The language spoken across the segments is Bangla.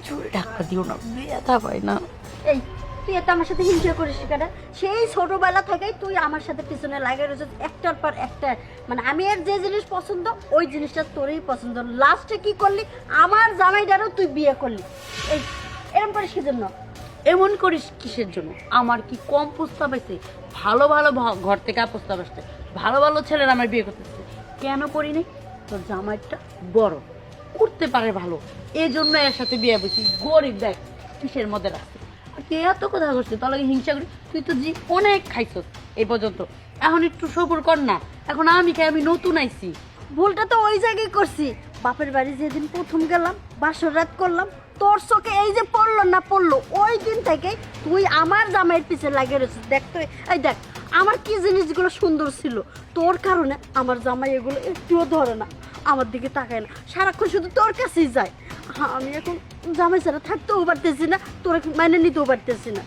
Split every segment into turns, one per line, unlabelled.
জোরে ধাক্কা দিও না, ব্যথা পাই না।
এই তুই এত আমার সাথে হিংসা করিস কেন? সেই ছোটবেলা থেকেই তুই আমার সাথে পিছনে লাগে রয়েছিস একটার পর একটা। মানে আমি এর যে জিনিস পছন্দ ওই জিনিসটা তোরই পছন্দ। লাস্টে কি করলি? আমার জামাইটারও তুই বিয়ে করলি। এই এরকম করিস কি জন্য?
এমন করিস কিসের জন্য? আমার কি কম প্রস্তাব আছে? ভালো ভালো ঘর থেকে প্রস্তাব আসছে, ভালো ভালো ছেলেরা আমার বিয়ে করতেছে, কেন করি নাই? তোর জামাইটা বড়, করতে পারে ভালো, এই জন্য এর সাথে বিয়ে বসি। গরিব দেখ কিসের মধ্যে রাখছে, কে এত কথা করছে তার লাগে হিংসা করি? তুই তো জি অনেক খাইছস এই পর্যন্ত, এখন একটু সবুর কর না। এখন আমি খাই, আমি নতুন আইছি।
ভুলটা তো ওই জায়গায় করছি। বাপের বাড়ি যেদিন প্রথম গেলাম, বাসর রাত করলাম, তোর চোখে এই যে পড়লো না পড়লো, ওই দিন থেকে তুই আমার জামাইয়ের পিছে লাগিয়ে রয়েছিস। দেখ তুই, এই দেখ আমার কি জিনিসগুলো সুন্দর ছিল, তোর কারণে আমার জামাই এগুলো একটুও ধরে না, আমার দিকে তাকায় না, সারাক্ষণ শুধু তোর কাছেই যায়। হ্যাঁ, আমি এখন জামাই ছাড়া থাকতেও পারতেছি না, তোর মানে নিতেও পারতেছি না,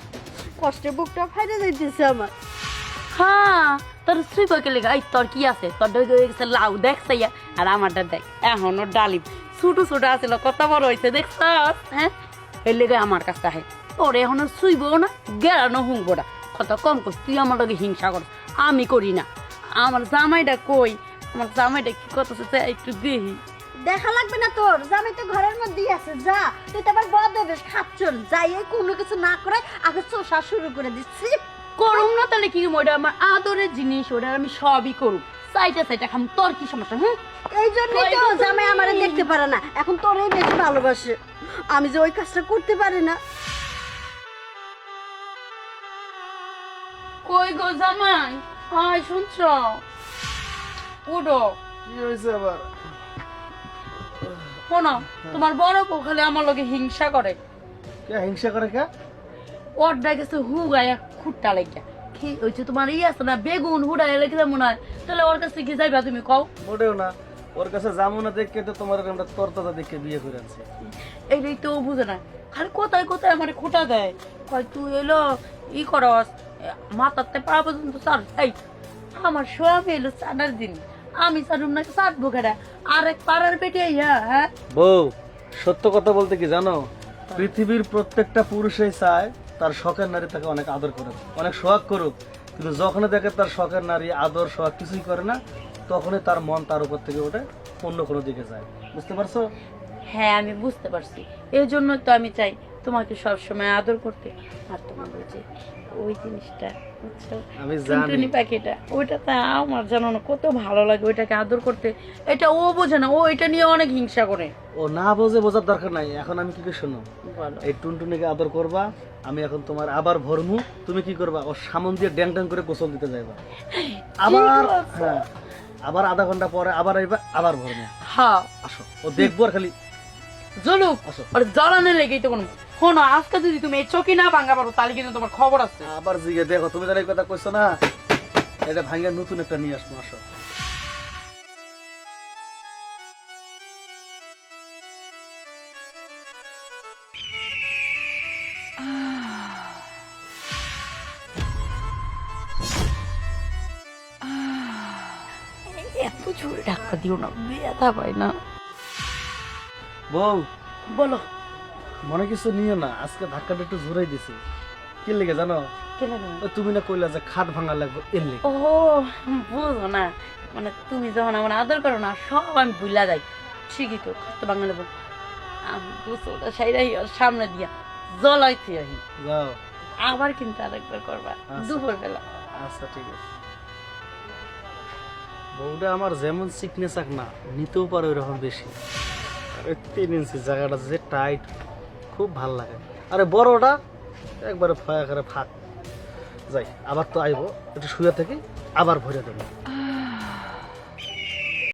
কষ্টে বুকটা ফাইরে যাইতেছে আমার।
হ্যাঁ, তোর সুই বকে লেগে এই তোর কি আছে? তোর গেছে লাউ দেখ সাইয়া, আর আমারটা দেখ এখনো ডালিম ছোট ছোট আছিল, কত বড় হয়েছে দেখছ? হ্যাঁ, এর লেগে আমার কাছে আহে। তোর এখনো সুইব না, গেরানো হুঁকবো না, কত কম কর। তুই আমার লগে হিংসা কর, আমি করি না। আমার জামাইটা কই? আমার জামাইটা কি করতেছে একটু দেখি।
দেখা লাগবে না তোর, জামাই তো ঘরের মধ্যেই আছে। যা, তুই তো আবার বদ বেশ খাচ্ছন, যাই এই কোনো কিছু না করে আগে চোষা শুরু করে দিচ্ছি।
করুম না তাহলে কি? ওটা আমার আদরের জিনিস, ওটা আমি সবই করুম, চাইটা চাইটা খাম। তোর কি সমস্যা? হ্যাঁ,
এই জন্যই তো জামাই আমারে দেখতে পারে না, এখন তোরই বেশি ভালোবাসে। আমি যে ওই কাজটা করতে পারি না।
কই গো জামাই? হাই, শুনছ? উঠো।
কি হয়েছে আবার?
শোনো, তোমার বড় বউ খালি আমার লগে হিংসা করে।
কে হিংসা করে? কে?
ওর ডাকেছে হুগায়া খুঁটটা লেগে কি হয়েছে? তোমার ইয়ে আছে না, বেগুন হুড়াই লেগে মনে হয়, তাহলে ওর কাছে কি যাইবা তুমি? কও।
মোটেও না, ওর কাছে যাবো না দেখে তো তোমার আমরা তরতাজা দেখে বিয়ে করে আনছি।
এইটাই তো ও বুঝে না, খালি কোথায় কোথায় আমার খোঁটা দেয়। কয় তুই এলো ই করস, মাথাতে পা পর্যন্ত চার। এই আমার স্বামী এলো চানার দিন, আমি চারুম না চাট বোকেরা আরেক পাড়ার পেটে ইয়া। হ্যাঁ
বউ, সত্য কথা বলতে কি জানো, পৃথিবীর প্রত্যেকটা পুরুষই চায় তার শখের নারী তাকে অনেক আদর করুক, অনেক সোহাগ করুক, কিন্তু যখন দেখে তার শখের নারী আদর সোহাগ কিছুই করে না, তখনই তার মন তার উপর থেকে ওঠে, অন্য কোনো দিকে যায়। বুঝতে পারছো?
হ্যাঁ, আমি বুঝতে পারছি। এই জন্য তো আমি চাই তোমাকে সবসময় আদর করতে। আর তোমার ওই যে ওই জিনিসটা বুঝছো,
আমি জানি।
টুনটুনি পাখিটা, ওইটা তো আমার জানো না কত ভালো লাগে ওইটাকে আদর করতে। এটা ও বোঝে না, ও এটা নিয়ে অনেক হিংসা করে।
ও না বোঝে, বোঝার দরকার নাই। এখন আমি কি করে শোনো,
বলো।
এই টুনটুনিকে আদর করবা, আমি এখন তোমার আবার ভরমু, তুমি কি করবা, ওর সামন দিয়ে ড্যাং ড্যাং করে গোসল দিতে যাইবা, আবার হ্যাঁ, আবার আধা ঘন্টা পরে আবার আইবা, আবার ভরমু।
হ্যাঁ,
আসো, ও দেখবো আর খালি
জলুক
আসো।
আর জ্বালানো লেগেই তো কোনো। শোনো, আজকে যদি তুমি এই চকি না ভাঙা পারো তাহলে কিন্তু তোমার খবর আছে।
আবার জিগে দেখো, তুমি তার এই কথা কইছো না, এটা ভাঙ্গা নতুন একটা নিয়ে আসবো। আসো।
এত জোরে ধাক্কা দিও না, ব্যথা পাই না।
বউ,
বলো।
মনে কিছু নিও না, আজকে ধাক্কাটা একটু জোরেই দিছি। কি লেগে জানো?
কেন?
ওই তুমি না কইলা যে খাট ভাঙা লাগবে, এর লেগে।
ও বুঝো না, মানে তুমি যখন আমার আদর করো না সব আমি ভুলা যাই। ঠিকই তো, খাস্ত বাংলা নেবো আমি গোসলটা সাইরাই সামনে দিয়া জলাইতে আহি,
যাও।
আবার কিন্তু আরেকবার করবা দুপুর বেলা।
আচ্ছা ঠিক আছে। বউটা আমার যেমন সিকনেস আক না, নিতেও পারে ওইরকম বেশি। আরে 3 ইঞ্চি জায়গাটা যে টাইট, খুব ভাল লাগে। আরে বড়টা একবারে ফয়া করে ফাঁক। যাই, আবার তো আইবো, একটু শুয়ে থেকে আবার ভরে দেবো।